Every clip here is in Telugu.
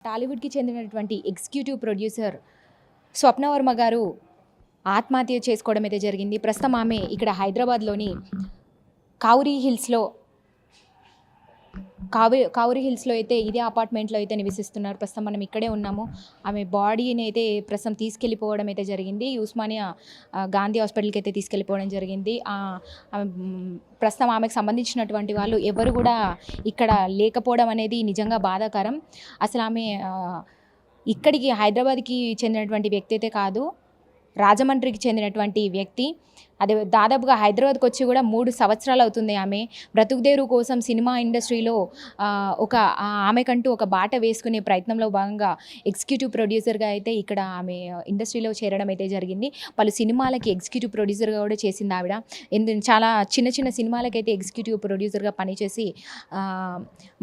టాలీవుడ్‌కి చెందినటువంటి ఎగ్జిక్యూటివ్ ప్రొడ్యూసర్ స్వప్నవర్మ గారు ఆత్మహత్య చేసుకోవడం అయితే జరిగింది. ప్రస్తుతం ఆమె ఇక్కడ హైదరాబాద్‌లోని కావురీ హిల్స్‌లో కావురీ హిల్స్‌లో అయితే ఇదే అపార్ట్మెంట్‌లో అయితే నివసిస్తున్నారు. ప్రస్తుతం మనం ఇక్కడే ఉన్నాము. ఆమె బాడీని అయితే ప్రస్తుతం తీసుకెళ్ళిపోవడం అయితే జరిగింది. ఉస్మానియా గాంధీ హాస్పిటల్‌కి అయితే తీసుకెళ్ళిపోవడం జరిగింది. ప్రస్తుతం ఆమెకు సంబంధించినటువంటి వాళ్ళు ఎవరు కూడా ఇక్కడ లేకపోవడం అనేది నిజంగా బాధాకరం. అసలు ఆమె ఇక్కడికి హైదరాబాద్‌కి చెందినటువంటి వ్యక్తి అయితే కాదు, రాజమండ్రికి చెందినటువంటి వ్యక్తి. అదే దాదాపుగా హైదరాబాద్కి వచ్చి కూడా 3 సంవత్సరాలు అవుతుంది. ఆమె బ్రతుకుదేరు కోసం సినిమా ఇండస్ట్రీలో ఆమెకంటూ ఒక బాట వేసుకునే ప్రయత్నంలో భాగంగా ఎగ్జిక్యూటివ్ ప్రొడ్యూసర్గా అయితే ఇక్కడ ఆమె ఇండస్ట్రీలో చేరడం అయితే జరిగింది. పలు సినిమాలకి ఎగ్జిక్యూటివ్ ప్రొడ్యూసర్గా కూడా చేసింది ఆవిడ. చాలా చిన్న చిన్న సినిమాలకైతే ఎగ్జిక్యూటివ్ ప్రొడ్యూసర్గా పనిచేసి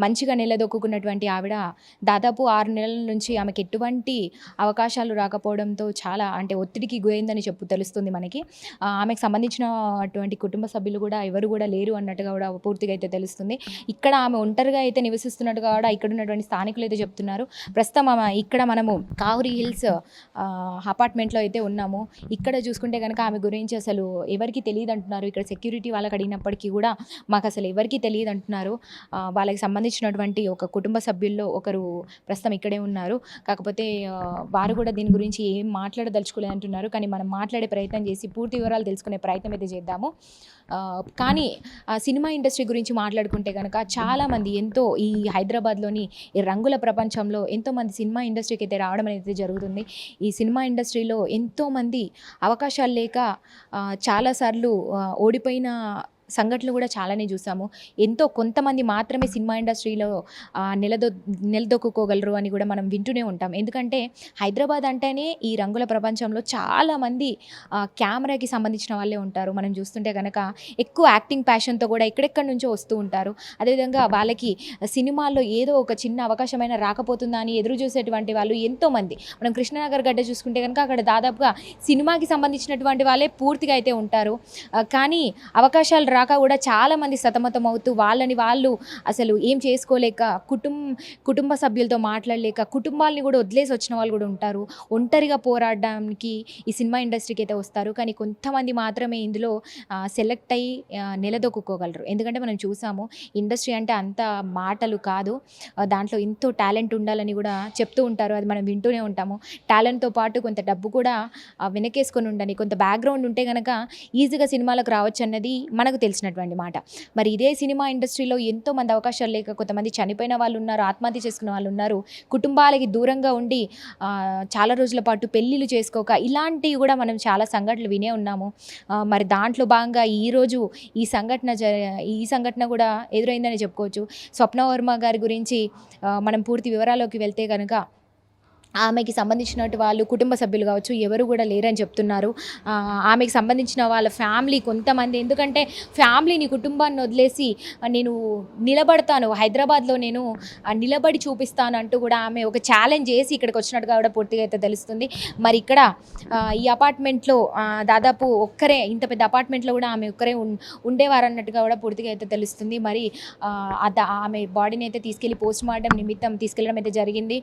మంచిగా నిలదొక్కున్నటువంటి ఆవిడ దాదాపు 6 నెలల నుంచి ఆమెకి ఎటువంటి అవకాశాలు రాకపోవడంతో చాలా ఒత్తిడికి గురైందని తెలుస్తుంది మనకి. ఆమెకు సంబంధించినటువంటి కుటుంబ సభ్యులు కూడా ఎవరు కూడా లేరు అన్నట్టుగా కూడా పూర్తిగా అయితే తెలుస్తుంది. ఇక్కడ ఆమె ఒంటరిగా అయితే నివసిస్తున్నట్టుగా కూడా ఇక్కడ ఉన్నటువంటి స్థానికులు అయితే చెప్తున్నారు. ప్రస్తుతం ఇక్కడ మనము కావురీ హిల్స్ అపార్ట్మెంట్లో అయితే ఉన్నాము. ఇక్కడ చూసుకుంటే కనుక ఆమె గురించి అసలు ఎవరికి తెలియదు అంటున్నారు. ఇక్కడ సెక్యూరిటీ వాళ్ళకి అడిగినప్పటికీ కూడా మాకు అసలు ఎవరికి తెలియదు అంటున్నారు. వాళ్ళకి సంబంధించినటువంటి ఒక కుటుంబ సభ్యుల్లో ఒకరు ప్రస్తుతం ఇక్కడే ఉన్నారు. కాకపోతే వారు కూడా దీని గురించి ఏం మాట్లాడదలుచుకోలేదు అంటున్నారు. కానీ మనం మాట్లాడే ప్రయత్నం చేసి పూర్తి వివరాలు తెలుసుకునే ప్రయత్నం అయితే చేద్దాము. కానీ సినిమా ఇండస్ట్రీ గురించి మాట్లాడుకుంటే కనుక చాలామంది ఈ హైదరాబాద్లోని ఈ రంగుల ప్రపంచంలో ఎంతోమంది సినిమా ఇండస్ట్రీకి అయితే రావడం అనేది జరుగుతుంది. ఈ సినిమా ఇండస్ట్రీలో ఎంతోమంది అవకాశాలు లేక చాలాసార్లు ఓడిపోయిన సంఘటనలు కూడా చాలానే చూసాము. కొంతమంది మాత్రమే సినిమా ఇండస్ట్రీలో నిలదొక్కుకోగలరు అని కూడా మనం వింటూనే ఉంటాం. ఎందుకంటే హైదరాబాద్ అంటేనే ఈ రంగుల ప్రపంచంలో చాలామంది కెమెరాకి సంబంధించిన వాళ్ళే ఉంటారు. మనం చూస్తుంటే కనుక ఎక్కువ యాక్టింగ్ ప్యాషన్తో కూడా ఎక్కడెక్కడి నుంచో వస్తూ ఉంటారు. అదేవిధంగా వాళ్ళకి సినిమాల్లో ఏదో ఒక చిన్న అవకాశమైన రాకపోతుందా అని ఎదురు చూసేటువంటి వాళ్ళు ఎంతోమంది. మనం కృష్ణనగర్ గడ్డ చూసుకుంటే కనుక అక్కడ దాదాపుగా సినిమాకి సంబంధించినటువంటి వాళ్ళే పూర్తిగా అయితే ఉంటారు. కానీ అవకాశాలు రాక కూడా చాలామంది సతమతం అవుతూ వాళ్ళు అసలు ఏం చేసుకోలేక కుటుంబ సభ్యులతో మాట్లాడలేక కుటుంబాలని కూడా వదిలేసి వచ్చిన వాళ్ళు కూడా ఉంటారు. ఒంటరిగా పోరాడడానికి ఈ సినిమా ఇండస్ట్రీకి అయితే వస్తారు. కానీ కొంతమంది మాత్రమే ఇందులో సెలెక్ట్ అయ్యి నిలదొక్కుకోగలరు. ఎందుకంటే మనం చూసాము ఇండస్ట్రీ అంటే అంత మాటలు కాదు, దాంట్లో ఎంతో టాలెంట్ ఉండాలని కూడా చెప్తూ ఉంటారు. అది మనం వింటూనే ఉంటాము. టాలెంట్తో పాటు కొంత డబ్బు కూడా వెనకేసుకొని ఉండని, కొంత బ్యాక్గ్రౌండ్ ఉంటే కనుక ఈజీగా సినిమాలకు రావచ్చు అన్నది మనకు తెలిసినటువంటి మాట. మరి ఇదే సినిమా ఇండస్ట్రీలో ఎంతోమంది అవకాశాలు లేక కొంతమంది చనిపోయిన వాళ్ళు ఉన్నారు, ఆత్మహత్య చేసుకున్న వాళ్ళు ఉన్నారు, కుటుంబాలకి దూరంగా ఉండి చాలా రోజుల పాటు పెళ్ళిళ్ళు చేసుకోక ఇలాంటివి కూడా మనం చాలా సంఘటనలు వినే ఉన్నాము. మరి దాంట్లో భాగంగా ఈరోజు ఈ సంఘటన కూడా ఎదురైందని చెప్పుకోవచ్చు. స్వప్నవర్మ గారి గురించి మనం పూర్తి వివరాల్లోకి వెళ్తే కనుక ఆమెకి సంబంధించినట్టు వాళ్ళు కుటుంబ సభ్యులు కావచ్చు ఎవరు కూడా లేరని చెప్తున్నారు. ఆమెకి సంబంధించిన వాళ్ళ ఫ్యామిలీ కొంతమంది, ఎందుకంటే ఫ్యామిలీని కుటుంబాన్ని వదిలేసి నేను నిలబడతాను, హైదరాబాద్లో నేను నిలబడి చూపిస్తాను అంటూ కూడా ఆమె ఒక ఛాలెంజ్ చేసి ఇక్కడికి వచ్చినట్టుగా కూడా పూర్తిగా అయితే తెలుస్తుంది. మరి ఇక్కడ ఈ అపార్ట్మెంట్లో దాదాపు ఒక్కరే, ఇంత పెద్ద అపార్ట్మెంట్లో కూడా ఆమె ఒక్కరే ఉండేవారు అన్నట్టుగా కూడా పూర్తిగా అయితే తెలుస్తుంది. మరి ఆమె బాడీని అయితే తీసుకెళ్ళి పోస్ట్ మార్టం నిమిత్తం తీసుకెళ్ళడం అయితే జరిగింది.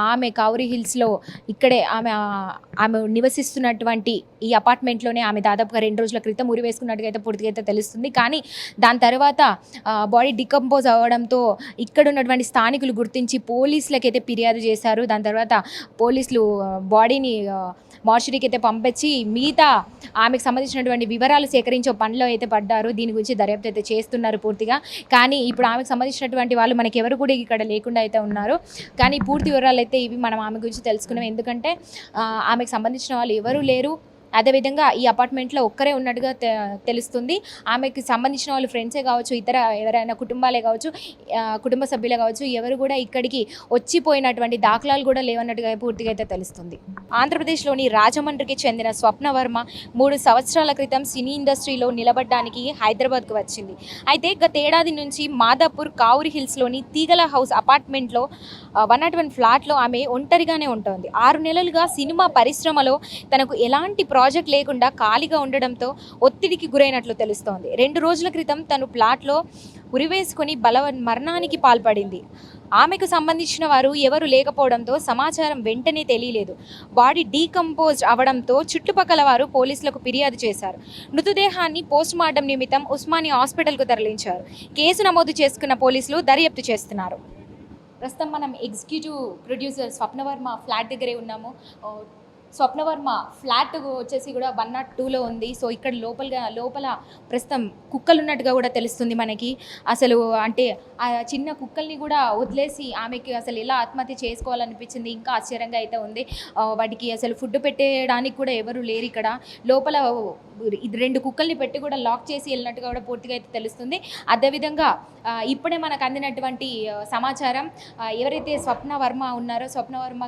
ఆమె కావురీ హిల్స్లో ఇక్కడే ఆమె నివసిస్తున్నటువంటి ఈ అపార్ట్మెంట్లోనే ఆమె దాదాపుగా 2 రోజుల క్రితం ఉరి వేసుకున్నట్టుగా అయితే పూర్తిగా అయితే తెలుస్తుంది. కానీ దాని తర్వాత బాడీ డికంపోజ్ అవ్వడంతో ఇక్కడ ఉన్నటువంటి స్థానికులు గుర్తించి పోలీసులకైతే ఫిర్యాదు చేశారు. దాని తర్వాత పోలీసులు బాడీని మార్చురీకి అయితే పంపించి మిగతా ఆమెకు సంబంధించినటువంటి వివరాలు సేకరించే పనిలో అయితే పడ్డారు. దీని గురించి దర్యాప్తు అయితే చేస్తున్నారు పూర్తిగా. కానీ ఇప్పుడు ఆమెకు సంబంధించినటువంటి వాళ్ళు మనకి ఎవరు కూడా ఇక్కడ లేకుండా అయితే ఉన్నారు. కానీ పూర్తి వివరాలు అయితే ఇవి మనం ఆమె గురించి తెలుసుకున్నాం. ఎందుకంటే ఆమెకు సంబంధించిన వాళ్ళు ఎవరు లేరు. అదేవిధంగా ఈ అపార్ట్మెంట్లో ఒక్కరే ఉన్నట్టుగా తెలుస్తుంది. ఆమెకి సంబంధించిన వాళ్ళు ఫ్రెండ్సే కావచ్చు, ఇతర ఎవరైనా కుటుంబాలే కావచ్చు, కుటుంబ సభ్యులే కావచ్చు, ఎవరు కూడా ఇక్కడికి వచ్చిపోయినటువంటి దాఖలాలు కూడా లేవన్నట్టుగా పూర్తిగా అయితే తెలుస్తుంది. ఆంధ్రప్రదేశ్లోని రాజమండ్రికి చెందిన స్వప్నవర్మ 3 సంవత్సరాల క్రితం సినీ ఇండస్ట్రీలో నిలబడడానికి హైదరాబాద్కు వచ్చింది. అయితే గత ఏడాది నుంచి మాదాపూర్ కావురీ హిల్స్లోని తీగల హౌస్ అపార్ట్మెంట్లో 101 ఫ్లాట్లో ఆమె ఒంటరిగానే ఉంటుంది. 6 నెలలుగా సినిమా పరిశ్రమలో తనకు ఎలాంటి ప్రాజెక్ట్ లేకుండా ఖాళీగా ఉండడంతో ఒత్తిడికి గురైనట్లు తెలుస్తోంది. 2 రోజుల క్రితం తను ప్లాట్లో ఉరివేసుకొని మరణానికి పాల్పడింది. ఆమెకు సంబంధించిన వారు ఎవరు లేకపోవడంతో సమాచారం వెంటనే తెలియలేదు. బాడీ డీకంపోజ్ అవడంతో చుట్టుపక్కల వారు పోలీసులకు ఫిర్యాదు చేశారు. మృతదేహాన్ని పోస్టుమార్టం నిమిత్తం ఉస్మానియా హాస్పిటల్కు తరలించారు. కేసు నమోదు చేసుకున్న పోలీసులు దర్యాప్తు చేస్తున్నారు. ప్రస్తుతం మనం ఎగ్జిక్యూటివ్ ప్రొడ్యూసర్ స్వప్నవర్మ ఫ్లాట్ దగ్గరే ఉన్నాము. స్వప్నవర్మ ఫ్లాట్ వచ్చేసి కూడా 102లో ఉంది. సో ఇక్కడ లోపల ప్రస్తుతం కుక్కలు ఉన్నట్టుగా కూడా తెలుస్తుంది మనకి. అసలు అంటే ఆ చిన్న కుక్కల్ని కూడా వదిలేసి ఆమెకి అసలు ఎలా ఆత్మహత్య చేసుకోవాలనిపించింది ఇంకా ఆశ్చర్యంగా అయితే ఉంది. వాటికి అసలు ఫుడ్ పెట్టేయడానికి కూడా ఎవరు లేరు ఇక్కడ. లోపల 2 కుక్కల్ని పెట్టి కూడా లాక్ చేసి వెళ్ళినట్టుగా కూడా పూర్తిగా అయితే తెలుస్తుంది. అదేవిధంగా ఇప్పుడే మనకు అందినటువంటి సమాచారం, ఎవరైతే స్వప్నవర్మ ఉన్నారో స్వప్నవర్మ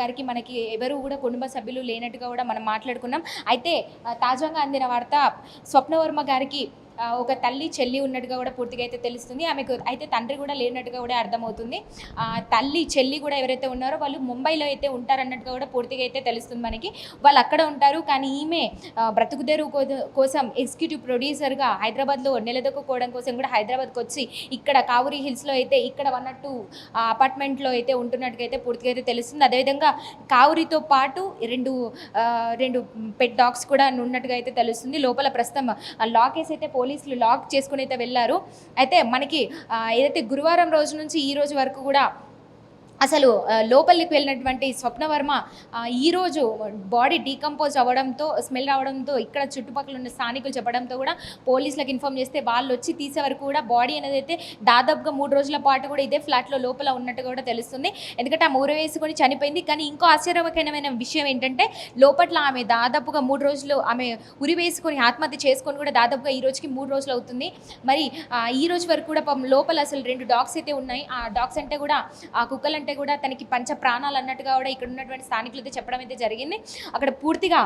గారికి మనకి ఎవరు కూడా కుటుంబ సభ్యులు లేనట్టుగా కూడా మనం మాట్లాడుకున్నాం. అయితే తాజాగా అందిన వార్త స్వప్నవర్మ గారికి ఒక తల్లి చెల్లి ఉన్నట్టుగా కూడా పూర్తిగా అయితే తెలుస్తుంది. ఆమెకు అయితే తండ్రి కూడా లేనట్టుగా కూడా అర్థమవుతుంది. తల్లి చెల్లి కూడా ఎవరైతే ఉన్నారో వాళ్ళు ముంబైలో అయితే ఉంటారన్నట్టుగా కూడా పూర్తిగా అయితే తెలుస్తుంది మనకి. వాళ్ళు అక్కడ ఉంటారు, కానీ ఈమె బ్రతుకుదెరువు కోసం ఎగ్జిక్యూటివ్ ప్రొడ్యూసర్గా హైదరాబాద్లో నిలదొక్కుకోవడం కోసం కూడా హైదరాబాద్కి వచ్చి ఇక్కడ కావూరి హిల్స్లో అయితే ఇక్కడ 102 అపార్ట్మెంట్లో అయితే ఉంటున్నట్టుగా అయితే పూర్తిగా అయితే తెలుస్తుంది. అదేవిధంగా కావూరితో పాటు రెండు పెట్ డాగ్స్ కూడా ఉన్నట్టుగా అయితే తెలుస్తుంది. లోపల ప్రస్తుతం లాకేస్ అయితే పోలీసులు లాక్ చేసుకుని అయితే వెళ్ళారు. అయితే మనకి ఏదైతే గురువారం రోజు నుంచి ఈ రోజు వరకు కూడా అసలు లోపలికి వెళ్ళినటువంటి స్వప్నవర్మ ఈరోజు బాడీ డీకంపోజ్ అవ్వడంతో, స్మెల్ రావడంతో ఇక్కడ చుట్టుపక్కల ఉన్న స్థానికులు చెప్పడంతో కూడా పోలీసులకు ఇన్ఫామ్ చేస్తే వాళ్ళు వచ్చి తీసే వరకు కూడా బాడీ అనేది అయితే దాదాపుగా 3 రోజుల పాటు కూడా ఇదే ఫ్లాట్లో లోపల ఉన్నట్టుగా కూడా తెలుస్తుంది. ఎందుకంటే ఆమె వేసుకొని చనిపోయింది. కానీ ఇంకో ఆశ్చర్యకరమైన విషయం ఏంటంటే లోపల ఆమె దాదాపుగా 3 రోజులు ఆమె ఉరి వేసుకొని ఆత్మహత్య చేసుకొని కూడా దాదాపుగా ఈ రోజుకి 3 రోజులు అవుతుంది. మరి ఈ రోజు వరకు కూడా లోపల అసలు 2 డాగ్స్ అయితే ఉన్నాయి. ఆ డాగ్స్ అంటే కూడా ఆ కుక్కలు అంటే కూడా తనకి పంచ ప్రాణాలు అన్నట్టుగా కూడా ఇక్కడ ఉన్నటువంటి స్థానికులు అయితే చెప్పడం అయితే జరిగింది. అక్కడ పూర్తిగా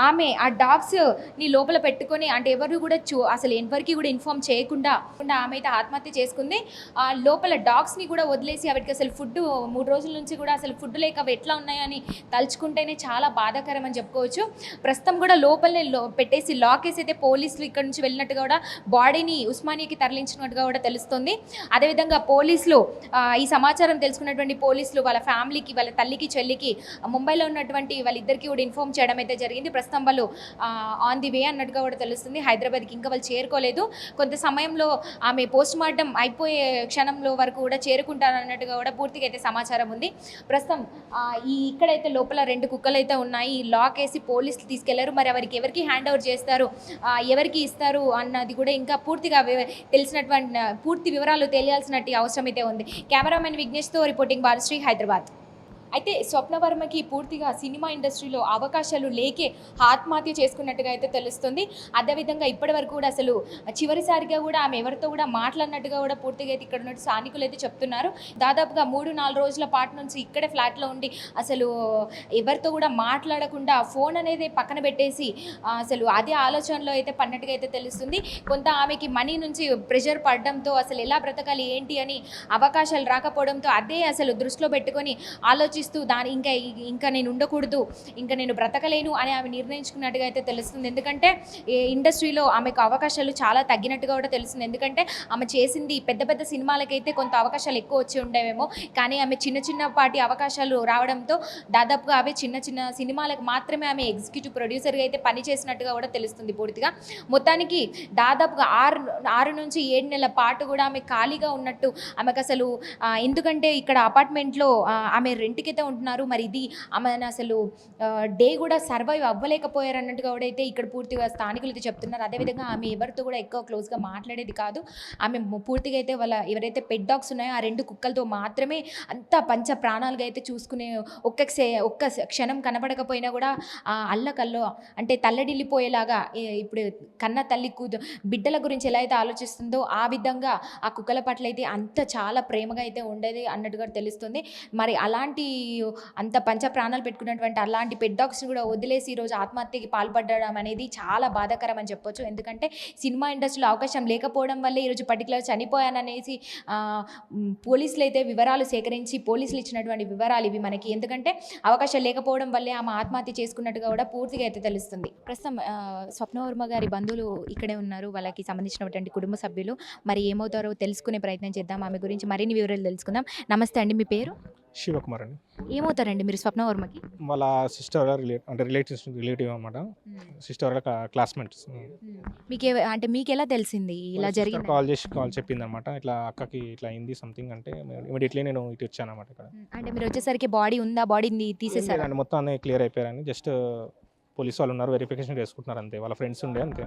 ఆమె ఆ డాగ్స్ని లోపల పెట్టుకొని అంటే ఎవరు కూడా అసలు ఎవరికి కూడా ఇన్ఫార్మ్ చేయకుండా ఆమె అయితే ఆత్మహత్య చేసుకుంది. లోపల డాగ్స్ని కూడా వదిలేసి వాటికి అసలు ఫుడ్ 3 రోజుల నుంచి కూడా అసలు ఫుడ్ లేక అవి ఎట్లా ఉన్నాయని తలుచుకుంటేనే చాలా బాధాకరం అని చెప్పుకోవచ్చు. ప్రస్తుతం కూడా లోపలనే పెట్టేసి లాక్ వేసి అయితే పోలీసులు ఇక్కడ నుంచి వెళ్ళినట్టుగా కూడా బాడీని ఉస్మానియాకి తరలించినట్టుగా కూడా తెలుస్తుంది. అదేవిధంగా పోలీసులు ఈ సమాచారం తెలుసుకున్నటువంటి పోలీసులు వాళ్ళ ఫ్యామిలీకి, వాళ్ళ తల్లికి చెల్లికి ముంబైలో ఉన్నటువంటి వాళ్ళిద్దరికీ కూడా ఇన్ఫార్మ్ చేయడం అయితే జరిగింది. ప్రస్తుతం వాళ్ళు ఆన్ ది వే అన్నట్టుగా కూడా తెలుస్తుంది. హైదరాబాద్కి ఇంకా వాళ్ళు చేరుకోలేదు. కొంత సమయంలో ఆమె పోస్ట్ మార్టం అయిపోయే క్షణంలో వరకు కూడా చేరుకుంటారన్నట్టుగా కూడా పూర్తిగా అయితే సమాచారం ఉంది. ప్రస్తుతం ఇక్కడైతే లోపల 2 కుక్కలు అయితే ఉన్నాయి. లాక్ వేసి పోలీసులు తీసుకెళ్లారు. మరి ఎవరికి హ్యాండ్ ఓవర్ చేస్తారు, ఎవరికి ఇస్తారు అన్నది కూడా ఇంకా పూర్తిగా తెలిసినటువంటి పూర్తి వివరాలు తెలియాల్సినట్టు అవసరం అయితే ఉంది. కెమెరామెన్ విఘ్నేష్తో రిపోర్టింగ్ బాలశ్రీ, హైదరాబాద్. అయితే స్వప్నవర్మకి పూర్తిగా సినిమా ఇండస్ట్రీలో అవకాశాలు లేకే ఆత్మహత్య చేసుకున్నట్టుగా అయితే తెలుస్తుంది. అదేవిధంగా ఇప్పటి వరకు కూడా అసలు చివరిసారిగా కూడా ఆమె ఎవరితో కూడా మాట్లాడినట్టుగా కూడా పూర్తిగా అయితే ఇక్కడ ఉన్న స్థానికులు అయితే చెప్తున్నారు. దాదాపుగా 3-4 రోజుల పాటు నుంచి ఇక్కడే ఫ్లాట్లో ఉండి అసలు ఎవరితో కూడా మాట్లాడకుండా ఫోన్ అనేది పక్కన పెట్టేసి అసలు అదే ఆలోచనలో అయితే పడినట్టుగా అయితే తెలుస్తుంది. కొంత ఆమెకి మనీ నుంచి ప్రెషర్ పడడంతో అసలు ఎలా బ్రతకాలి ఏంటి అని అవకాశాలు రాకపోవడంతో అదే అసలు దృష్టిలో పెట్టుకొని ఆలోచిస్తూ ఇంకా నేను ఉండకూడదు, ఇంకా నేను బ్రతకలేను అని ఆమె నిర్ణయించుకున్నట్టుగా అయితే తెలుస్తుంది. ఎందుకంటే ఇండస్ట్రీలో ఆమెకు అవకాశాలు చాలా తగ్గినట్టుగా కూడా తెలుస్తుంది. ఎందుకంటే ఆమె చేసింది పెద్ద సినిమాలకైతే కొంత అవకాశాలు ఎక్కువ వచ్చి ఉండేవేమో, కానీ ఆమె చిన్నపాటి అవకాశాలు రావడంతో దాదాపుగా అవే చిన్న సినిమాలకు మాత్రమే ఆమె ఎగ్జిక్యూటివ్ ప్రొడ్యూసర్గా అయితే పనిచేసినట్టుగా కూడా తెలుస్తుంది. పూర్తిగా మొత్తానికి దాదాపుగా 6 నుంచి 7 నెలల పాటు కూడా ఆమె ఖాళీగా ఉన్నట్టు ఆమెకు అసలు ఎందుకంటే ఇక్కడ అపార్ట్మెంట్లో ఆమె రెంట్కి అయితే ఉంటున్నారు. మరి ఇది ఆమె అసలు డే కూడా సర్వైవ్ అవ్వలేకపోయారు అన్నట్టుగా కూడా అయితే ఇక్కడ పూర్తిగా స్థానికులు అయితే చెప్తున్నారు. అదేవిధంగా ఆమె ఎవరితో కూడా ఎక్కువ క్లోజ్గా మాట్లాడేది కాదు. ఆమె పూర్తిగా అయితే వాళ్ళ ఎవరైతే పెట్ డాగ్స్ ఉన్నాయో ఆ 2 కుక్కలతో మాత్రమే అంత పంచ ప్రాణాలుగా అయితే చూసుకునే ఒక్క క్షణం కనబడకపోయినా కూడా అల్లకల్లో అంటే తల్లడిల్లిపోయేలాగా ఇప్పుడు కన్న తల్లి బిడ్డల గురించి ఎలా అయితే ఆలోచిస్తుందో ఆ విధంగా ఆ కుక్కల పట్ల అయితే అంత చాలా ప్రేమగా అయితే ఉండేది అన్నట్టుగా తెలుస్తుంది. మరి అలాంటి అంత పంచ ప్రాణాలు పెట్టుకున్నటువంటి అలాంటి పెట్ డాగ్స్ని కూడా వదిలేసి ఈరోజు ఆత్మహత్యకి పాల్పడడం అనేది చాలా బాధాకరం అని చెప్పొచ్చు. ఎందుకంటే సినిమా ఇండస్ట్రీలో అవకాశం లేకపోవడం వల్లే ఈరోజు పర్టికులర్ చనిపోయాననేసి పోలీసులు అయితే వివరాలు సేకరించి పోలీసులు ఇచ్చినటువంటి వివరాలు ఇవి మనకి. ఎందుకంటే అవకాశం లేకపోవడం వల్లే ఆమె ఆత్మహత్య చేసుకున్నట్టుగా కూడా పూర్తిగా అయితే తెలుస్తుంది. ప్రస్తుతం స్వప్నవర్మ గారి బంధువులు ఇక్కడే ఉన్నారు, వాళ్ళకి సంబంధించినటువంటి కుటుంబ సభ్యులు. మరి ఏమవుతారో తెలుసుకునే ప్రయత్నం చేద్దాం, ఆమె గురించి మరిన్ని వివరాలు తెలుసుకుందాం. నమస్తే అండి, మీ పేరు? శివకుమార్ అండి. ఏమవుతారండి మీరు స్వప్నవర్మకి? వాళ్ళ సిస్టర్ అంటే రిలేటివ్ అనమాట. సిస్టర్ వాళ్ళ క్లాస్మేట్స్. అంటే మీకు ఎలా తెలిసింది ఇలా జరిగింది? కాల్ చెప్పింది అనమాట, ఇట్లా అక్కకి ఇట్లా అయింది సంథింగ్ అంటే ఇమీడియట్లీ నేను ఇటు వచ్చాను అనమాట. ఇక్కడ అంటే మీరు వచ్చేసరికి బాడీ ఉందా, బాడీని తీసేసారు? మొత్తం అన్నీ క్లియర్ అయిపోయారని జస్ట్ పోలీసు వాళ్ళు ఉన్నారు, వెరిఫికేషన్ చేసుకుంటున్నారు అంతే. వాళ్ళ ఫ్రెండ్స్ ఉండే అంతే.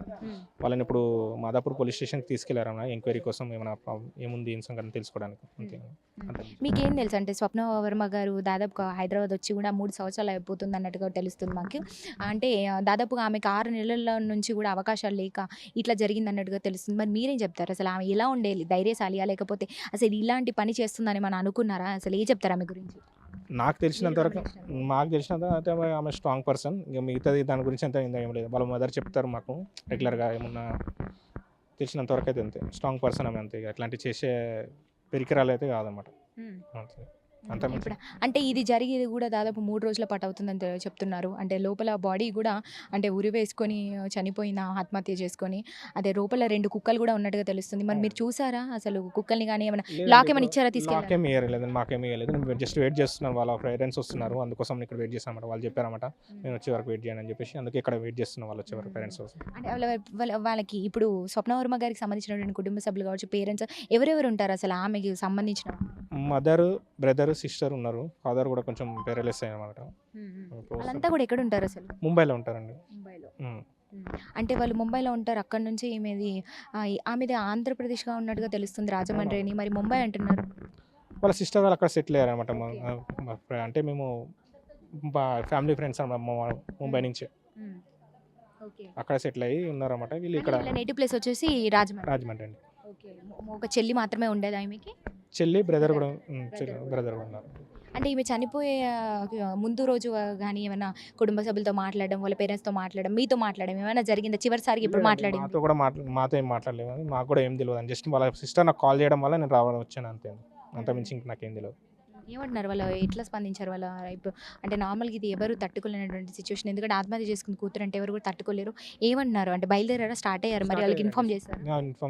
వాళ్ళని ఇప్పుడు మాదాపూర్ పోలీస్ స్టేషన్కి తీసుకెళ్లారన్న ఎంక్వైరీ కోసం, ఏమైనా ఏముంది ఏం సంగతి తెలుసుకోవడానికి అంతే. మీకేం తెలుసు అంటే స్వప్నవర్మ గారు దాదాపుగా హైదరాబాద్ వచ్చి కూడా 3 సంవత్సరాలు అయిపోతుంది అన్నట్టుగా తెలుస్తుంది మాకు. అంటే దాదాపుగా ఆమెకు 6 నెలల నుంచి కూడా అవకాశాలు లేక ఇట్లా జరిగింది అన్నట్టుగా తెలుస్తుంది. మరి మీరేం చెప్తారు? అసలు ఆమె ఎలా ఉండేది, ధైర్యశాలియా లేకపోతే అసలు ఇలాంటి పని చేస్తుందని మనం అనుకున్నారా? అసలు ఏం చెప్తారు ఆమె గురించి? మాకు తెలిసినంత అయితే ఆమె స్ట్రాంగ్ పర్సన్. ఇక మిగతాది దాని గురించి అంత ఏం లేదు. వాళ్ళ మదర్ చెప్తారు మాకు రెగ్యులర్గా, ఏమన్నా తెలిసినంత వరకు అయితే అంతే. స్ట్రాంగ్ పర్సన్ ఆమె అంతే. ఇక అట్లాంటివి చేసే పెరికిరాలు అయితే కాదన్నమాట. అంతే. ఇప్పుడు అంటే ఇది జరిగేది కూడా దాదాపు 3 రోజుల పాటు అవుతుందని చెప్తున్నారు. అంటే లోపల బాడీ కూడా అంటే ఉరి వేసుకొని చనిపోయిన, ఆత్మహత్య చేసుకొని, అదే లోపల 2 కుక్కలు కూడా ఉన్నట్టుగా తెలుస్తుంది. మరి మీరు చూసారా అసలు కుక్కల్ని? కానీ ఏమైనా లాక్ ఏమైనా ఇచ్చారా? మాకేమీ ఇవ్వలేదు. నేను జస్ట్ వెయిట్ చేస్తున్నాను. వాళ్ళ పేరెంట్స్ వస్తున్నారు, అందుకోసం ఇక్కడ వెయిట్ చేస్తాను అనమాట. వాళ్ళు చెప్పారన్నమాట నేను వచ్చే వరకు వెయిట్ చేయండి అని చెప్పేసి, అందుకే ఇక్కడ వెయిట్ చేస్తున్నాను వాళ్ళు వచ్చే వరకు పేరెంట్స్ కోసం. అంటే వాళ్ళకి ఇప్పుడు స్వప్నవర్మ గారికి సంబంధించినటువంటి కుటుంబ సభ్యులు కావచ్చు, పేరెంట్స్ ఎవరెవరు ఉంటారు అసలు ఆమెకి సంబంధించిన? మదర్, బ్రదర్, సిస్టర్ ఉన్నారు. ఫాదర్ కూడా కొంచెం పేరలెస్ అయ్యారన్నమాట. వాళ్ళంతా కూడా ఎక్కడ ఉంటారు అసలు? ముంబైలో ఉంటారండి. అంటే వాళ్ళు ముంబైలో ఉంటారు. అక్కడ నుంచి ఆమెది ఆంధ్రప్రదేశ్గా ఉన్నట్టుగా తెలుస్తుంది, రాజమండ్రి అని. మరి ముంబై అంటున్నారు. వాళ్ళ సిస్టర్ వాళ్ళు అక్కడ సెటిల్ అయ్యారన్నమాట. అంటే మేము ఫ్యామిలీ ఫ్రెండ్స్ అన్నమాట, ముంబై నుంచి అక్కడ సెటిల్ అయ్యి ఉన్నారన్నమాట. వీళ్ళు ఇక్కడ నేటివ్ ప్లేస్ వచ్చేసి రాజమండ్రి అండి. ఒక చెల్లి మాత్రమే ఉండేది ఆమెకి? చెల్లి, బ్రదర్ కూడా ఉన్నారు. అంటే ఈమె చనిపోయే ముందు రోజు కానీ ఏమైనా కుటుంబ సభ్యులతో మాట్లాడడం, వాళ్ళ పేరెంట్స్తో మాట్లాడడం, మీతో మాట్లాడడం ఏమైనా జరిగిందా? చివరిసారికి ఇప్పుడు మాట్లాడింది? మాతో ఏం మాట్లాడలేదు, మాకు కూడా ఏం తెలియదు అని. జస్ట్ వాళ్ళ సిస్టర్ నాకు కాల్ చేయడం వల్ల నేను వచ్చాను అంతే. అంతమించి ఇంక నాకేం తెలియదు. ఏమంటున్నారు వాళ్ళు? ఎట్లా స్పందించారు వాళ్ళ? ఇప్పుడు అంటే నార్మల్గా ఇది ఎవరు తట్టుకోలేనటువంటి సిచ్యువేషన్, ఎందుకంటే ఆత్మహత్య చేసుకుని కూతురు అంటే ఎవరు కూడా తట్టుకోలేరు. ఏమన్నారు అంటే బయలుదేరారా, స్టార్ట్ అయ్యారు? మరి వాళ్ళకి ఇన్ఫార్మ్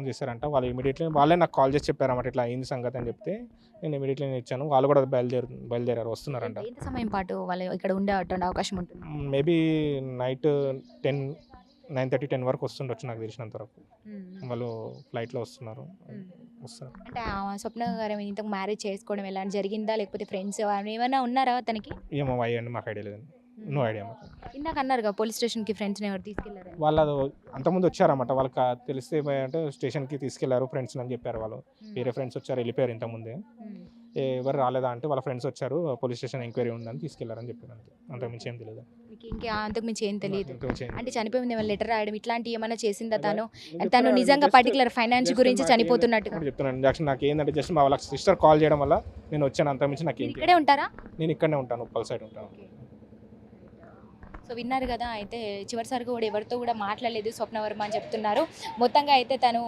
చేశారంట. వాళ్ళు ఇమీడియట్లీ వాళ్ళే నాకు కాల్ చేసి చెప్పారన్నమాట, ఇట్లా అయింది సంగతి అని చెప్తే నేను ఇమీడియట్లీ ఇచ్చాను. వాళ్ళు కూడా బయలుదేరారు, వస్తున్నారంట. ఎంత సమయం పాటు వాళ్ళు ఇక్కడ ఉండేటువంటి అవకాశం ఉంటుంది? మేబీ నైట్ 9:30, 10 వరకు వస్తుండొచ్చు నాకు తెలిసినంత వరకు. వాళ్ళు ఫ్లైట్లో వస్తున్నారు. అంటే స్వప్న గారు ఇంతకు మ్యారేజ్ చేసుకోవడం ఎలా జరిగిందా, లేకపోతే ఫ్రెండ్స్ ఏమైనా ఉన్నారా తనకి? ఏమో అయ్యండి, మాకు ఐడియా లేదండి. నో ఐడియా మాకు. ఇందాక అన్నారుగా పోలీస్ స్టేషన్కి ఫ్రెండ్స్ని ఎవరు తీసుకెళ్లారు? వాళ్ళు అంతకుముందు వచ్చారన్నమాట. వాళ్ళకి తెలిస్తే అంటే స్టేషన్కి తీసుకెళ్లారు ఫ్రెండ్స్ అని చెప్పారు. వాళ్ళు వేరే ఫ్రెండ్స్ వచ్చారు, వెళ్ళిపోయారు ఇంతకుముందే. ఎవరు రాలేదా అంటే వాళ్ళ ఫ్రెండ్స్ వచ్చారు, పోలీస్ స్టేషన్ ఎంక్వైరీ ఉందని తీసుకెళ్లారని చెప్పారు అంతే. అంతకుమించి ఏం తెలియదు. ఇంకా అంతకుమించి ఏం తెలియదు. అంటే చనిపోయింది ఏమైనా లెటర్ రాయడం ఇట్లాంటివి ఏమైనా చేసిందా తను నిజంగా పర్టికులర్ ఫైనాన్స్ గురించి చనిపోతున్నట్టు చెప్తున్నాను. నాకు ఏంటంటే జస్ట్ మా వాళ్ళ సిస్టర్ కాల్ చేయడం వల్ల నేను వచ్చాను, అంతకుమించి నాకు ఇక్కడే ఉంటారా? నేను ఇక్కడనే ఉంటాను, ఉప్పల్ సైడ్ ఉంటాను. సో విన్నారు కదా, అయితే చివరిసారిగా కూడా ఎవరితో కూడా మాట్లాడలేదు స్వప్నవర్మ అని చెప్తున్నారు. మొత్తంగా అయితే తను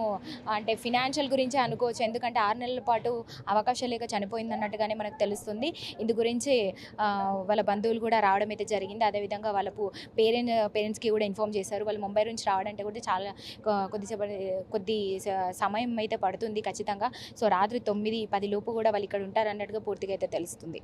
అంటే ఫినాన్షియల్ గురించి అనుకోవచ్చు, ఎందుకంటే 6 నెలల పాటు అవకాశం లేక చనిపోయింది అన్నట్టుగానే మనకు తెలుస్తుంది. ఇందు గురించి వాళ్ళ బంధువులు కూడా రావడం అయితే జరిగింది. అదేవిధంగా వాళ్ళ పేరెంట్స్కి కూడా ఇన్ఫామ్ చేశారు. వాళ్ళు ముంబై నుంచి రావడంటే కూడా చాలా కొద్ది సమయం అయితే పడుతుంది ఖచ్చితంగా. సో రాత్రి 9-10 లోపు కూడా వాళ్ళు ఇక్కడ ఉంటారు అన్నట్టుగా పూర్తిగా అయితే తెలుస్తుంది.